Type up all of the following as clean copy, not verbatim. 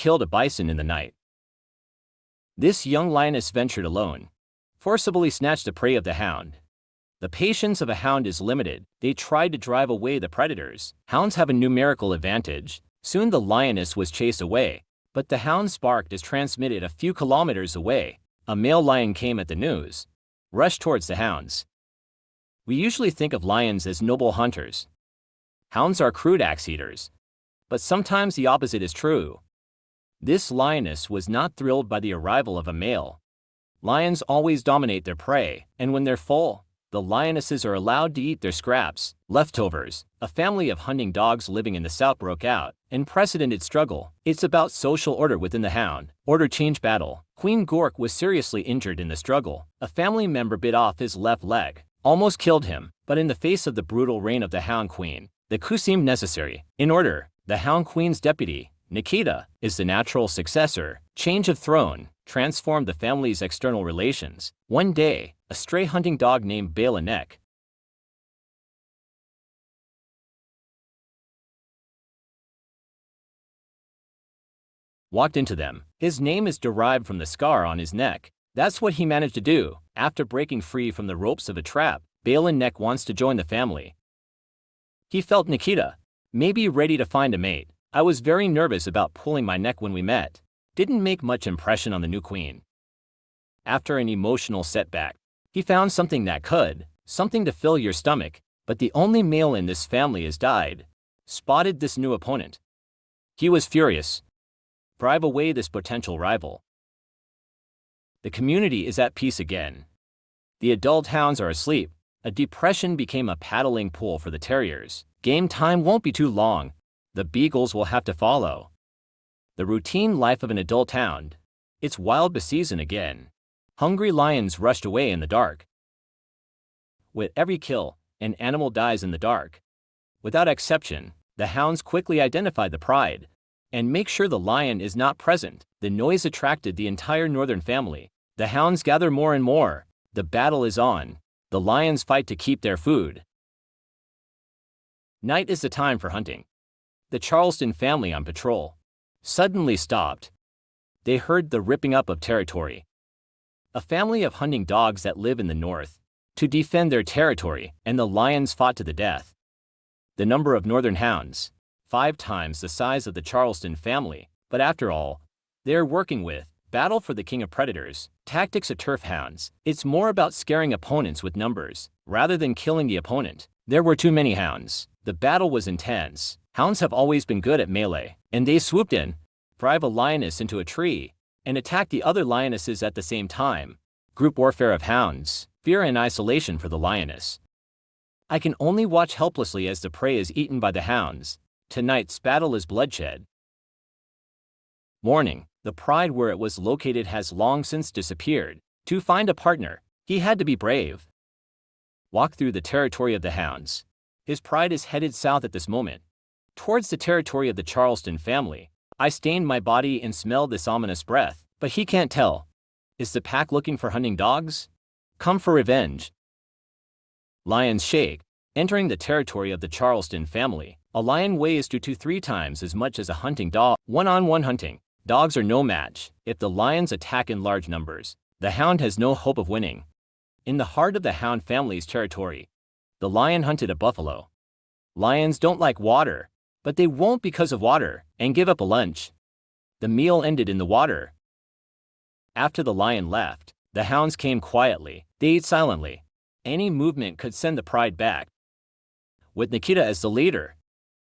killed a bison in the night. This young lioness ventured alone, forcibly snatched the prey of the hound. The patience of a hound is limited. They tried to drive away the predators. Hounds have a numerical advantage. Soon the lioness was chased away, but the hound's bark is transmitted a few kilometers away. A male lion came at the news, rushed towards the hounds. We usually think of lions as noble hunters. Hounds are crude axe-eaters. But sometimes the opposite is true. This lioness was not thrilled by the arrival of a male. Lions always dominate their prey, and when they're full, the lionesses are allowed to eat their scraps, leftovers. A family of hunting dogs living in the South broke out. Unprecedented struggle. It's about social order within the hound. Order change battle. Queen Gork was seriously injured in the struggle. A family member bit off his left leg, almost killed him, but in the face of the brutal reign of the Hound Queen, the coup seemed necessary. In order, the Hound Queen's deputy, Nikita, is the natural successor. Change of throne transformed the family's external relations. One day, a stray hunting dog named Baobab walked into them. His name is derived from the scar on his neck. That's what he managed to do. After breaking free from the ropes of a trap, Baobab wants to join the family. He felt Nikita may be ready to find a mate. I was very nervous about pulling my neck when we met. Didn't make much impression on the new queen. After an emotional setback, he found something that could, something to fill your stomach, but the only male in this family has died. Spotted this new opponent. He was furious. Drive away this potential rival. The community is at peace again. The adult hounds are asleep. A depression became a paddling pool for the terriers. Game time won't be too long. The beagles will have to follow. The routine life of an adult hound. It's wild season again. Hungry lions rushed away in the dark. With every kill, an animal dies in the dark. Without exception, the hounds quickly identify the pride and make sure the lion is not present. The noise attracted the entire northern family. The hounds gather more and more. The battle is on. The lions fight to keep their food. Night is the time for hunting. The Charleston family on patrol suddenly stopped. They heard the ripping up of territory. A family of hunting dogs that live in the north to defend their territory, and the lions fought to the death. The number of northern hounds, 5 times the size of the Charleston family, but after all, they're working with battle for the king of predators. Tactics of turf hounds. It's more about scaring opponents with numbers, rather than killing the opponent. There were too many hounds. The battle was intense. Hounds have always been good at melee, and they swooped in, drive a lioness into a tree, and attack the other lionesses at the same time. Group warfare of hounds. Fear and isolation for the lioness. I can only watch helplessly as the prey is eaten by the hounds. Tonight's battle is bloodshed. Morning. The pride where it was located has long since disappeared. To find a partner, he had to be brave. Walk through the territory of the hounds. His pride is headed south at this moment, towards the territory of the Charleston family. I stained my body and smelled this ominous breath, but he can't tell. Is the pack looking for hunting dogs? Come for revenge. Lions shake. Entering the territory of the Charleston family, a lion weighs 2 to 3 times as much as a hunting dog. One-on-one hunting. Dogs are no match. If the lions attack in large numbers, the hound has no hope of winning. In the heart of the hound family's territory, the lion hunted a buffalo. Lions don't like water, but they won't because of water, and give up a lunch. The meal ended in the water. After the lion left, the hounds came quietly. They ate silently. Any movement could send the pride back. With Nikita as the leader,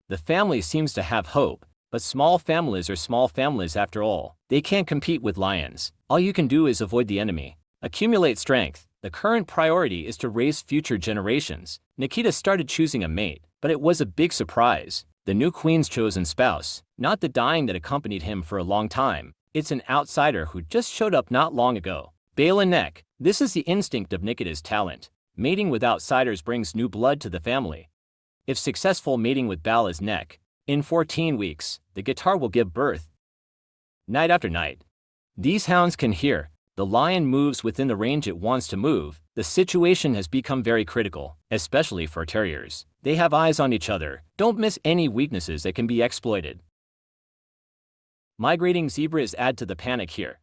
the family seems to have hope. But small families are small families after all. They can't compete with lions. All you can do is avoid the enemy. Accumulate strength. The current priority is to raise future generations. Nikita started choosing a mate, but it was a big surprise. The new queen's chosen spouse, not the dying that accompanied him for a long time. It's an outsider who just showed up not long ago. Baobab. This is the instinct of Nikita's talent. Mating with outsiders brings new blood to the family. If successful mating with Baobab, in 14 weeks, the guitar will give birth. Night after night, these hounds can hear. The lion moves within the range it wants to move. The situation has become very critical, especially for terriers. They have eyes on each other. Don't miss any weaknesses that can be exploited. Migrating zebras add to the panic here.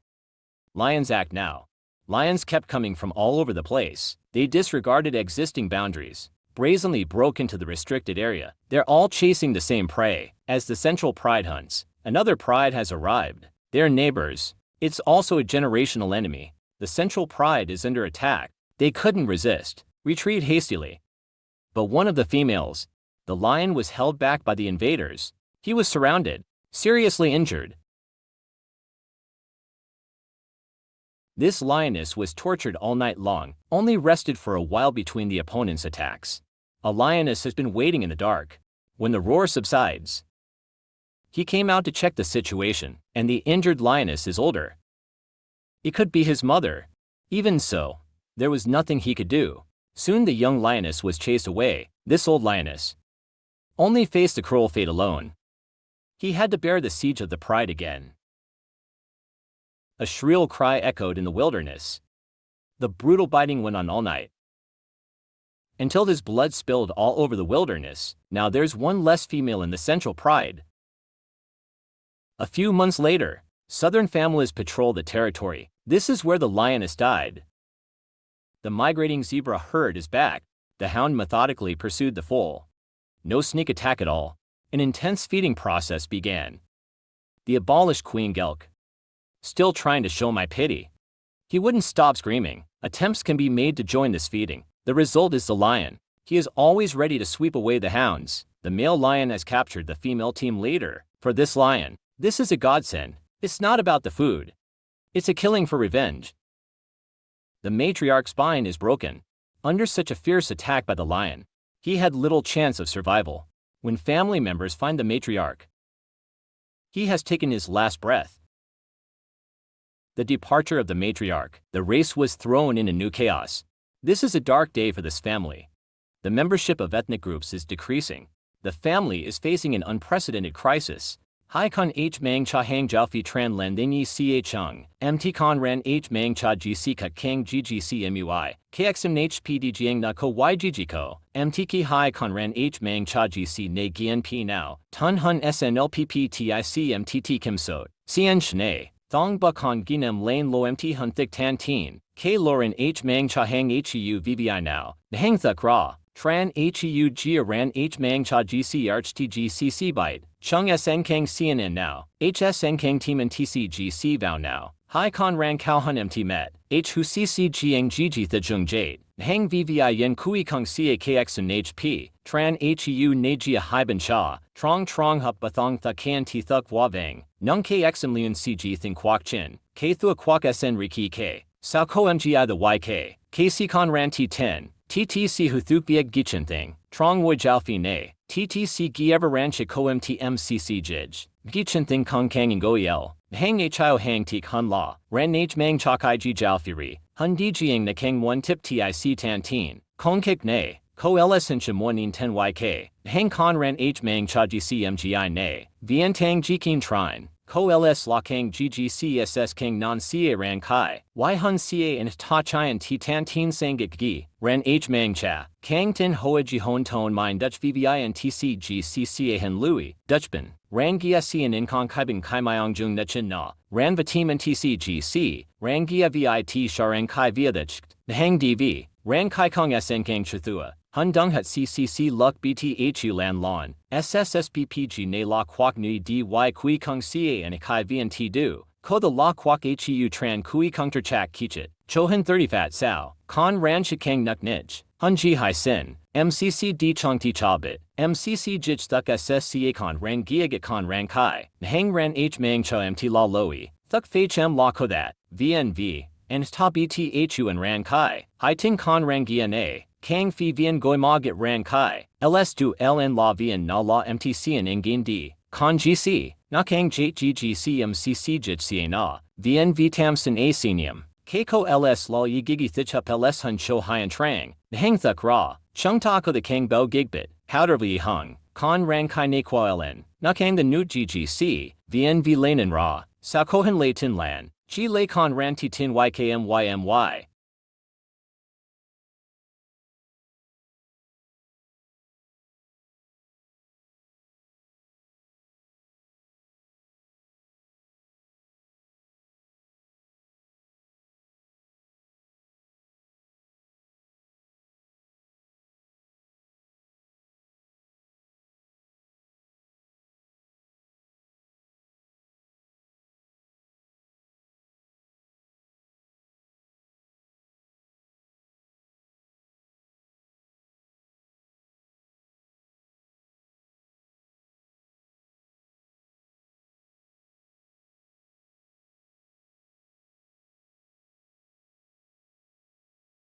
Lions act now. Lions kept coming from all over the place. They disregarded existing boundaries, brazenly broke into the restricted area. They're all chasing the same prey. As the central pride hunts, another pride has arrived. They're neighbors. It's also a generational enemy. The central pride is under attack. They couldn't resist. Retreat hastily. But one of the females, the lion, was held back by the invaders. He was surrounded, seriously injured. This lioness was tortured all night long, only rested for a while between the opponent's attacks. A lioness has been waiting in the dark. When the roar subsides, he came out to check the situation, and the injured lioness is older. It could be his mother. Even so, there was nothing he could do. Soon the young lioness was chased away. This old lioness only faced the cruel fate alone. He had to bear the siege of the pride again. A shrill cry echoed in the wilderness. The brutal biting went on all night, until his blood spilled all over the wilderness. Now there's one less female in the central pride. A few months later, southern families patrol the territory. This is where the lioness died. The migrating zebra herd is back. The hound methodically pursued the foal. No sneak attack at all. An intense feeding process began. The abolished queen gelk, still trying to show my pity. He wouldn't stop screaming. Attempts can be made to join this feeding. The result is the lion. He is always ready to sweep away the hounds. The male lion has captured the female team leader. For this lion, this is a godsend. It's not about the food. It's a killing for revenge. The matriarch's spine is broken. Under such a fierce attack by the lion, he had little chance of survival. When family members find the matriarch, he has taken his last breath. The departure of the matriarch, the race was thrown in a new chaos. This is a dark day for this family. The membership of ethnic groups is decreasing. The family is facing an unprecedented crisis. Hai Con H Mang Cha Hang Jiao Fi Tran Len Ding Ca Chung, MT Con Ran H Mang Cha GC Kat Kang GGC MUI, KXM H PD Jiang Na Ko YGG Ko, MT Ki Hai Con Ran H Mang Cha GC Ne Gien P Now, Tun Hun SNLPP TIC MTT Kim Sot, Cien Shne, Thong Bukhan Ginem Lane Lo MT Hun Thik Tan Teen, K Lauren H Mang Cha Hang HEU VVI Now, Hang Thuk Ra, Tran HEU Gia Ran H Mang Cha GC Arch TGCC Byte, Chung SN Kang CNN Now, HSN Kang Team and TCGC Vow Now, Hai Con Ran Kao Hun MT Met, H Hu CC Jiang Gigi Thajung Jade, Hang VVI Yen Kui Kong CAKX and HP, Tran HEU Najia Hai Ban Cha, Trong Trong Hup Bathong Thuk Kan Ti Thuk Wavang, Nung KXM Leon CG Think Kwak Chin, K Thua Kwak SN Riki K, Sao Ko MGI the YK, KC Con Ran T10, TTC Huthuk Bieg Gichin Thing, Trong Woi Jiao Fi Ne, TTC Gi Ever Ran Chiko MTMCC Jij, Gichin Thing Kong Kang and Goyel, Hang Hio Hang Tik Hun La, Ran H Mang Chok I Ji Jiao Fi Ri, Hun Di Jiang Na Kang 1 Tip TIC Tan Teen, Kong Kik Ne, Ko LS and Shimonin 10 YK, Hang Con Ran H Mang Cha GC MGI Ne, Vien Tang Jikin Trine, Ko LS La Kang GGC SS Kang Non Ca Ran Kai, Y Hun Ca and Ta Chian T Tan Teen Sangik Gi, Ran H Mang Cha, Kang Tin Hoa Ji Hon Ton Mine Dutch VVI and TCGC Hen Louis, Dutchban, Ran Gia Cian In Kong Kai Bin Kai Myong Jung Nachin Na, Ran Vatim and TCGC, Ran Gia VIT Sharan Kai Via the Cht, Hang DV, Ran Kai Kong SN Kang Chithua, Hun Dung Hut CCC Luck BTHU Lan Lon, SSSPPG Ne La Kwak Nui DY Kui Kung Ca and Kai VNT Du, Ko the La Kwak HEU Tran Kui Kung Terchak Kichit, Chohan 30 Fat Sao, Con Ran Shikang Nuk Nich, Hun Ji Hai Sin, MCC D Chong Ti Chabit, MCC Jij Thuk SSCA Con Ran Giagat Con Ran Kai, Hang Ran H Mang Cho MT La Loi, Thuk Fei Chem La Kodat, VNV, and Ta BTHU and Ran Kai, Hai Ting Con Ran Gia Kang Phi Vien Goi Ma Get Ran Kai, LS Du LN La Vien Na La MTC and Ingin D, Con GC, Na Kang Jate GGC MCC Jij Cia Na, Vien V Tamsin A Senium, Keiko LS La Yi Gigi Thichup LS Hun Cho Hyan Trang, Hang Thuk Ra, Chung Tako the Kang Bao Gigbit, Powder Vi Hung, Con Ran Kai Ne Kwa LN, Na Kang the Newt GGC, Vien V Lanen Ra, Sao Kohan Le Tin Lan, Chi Le Con Ran Ti Tin YKMYMY,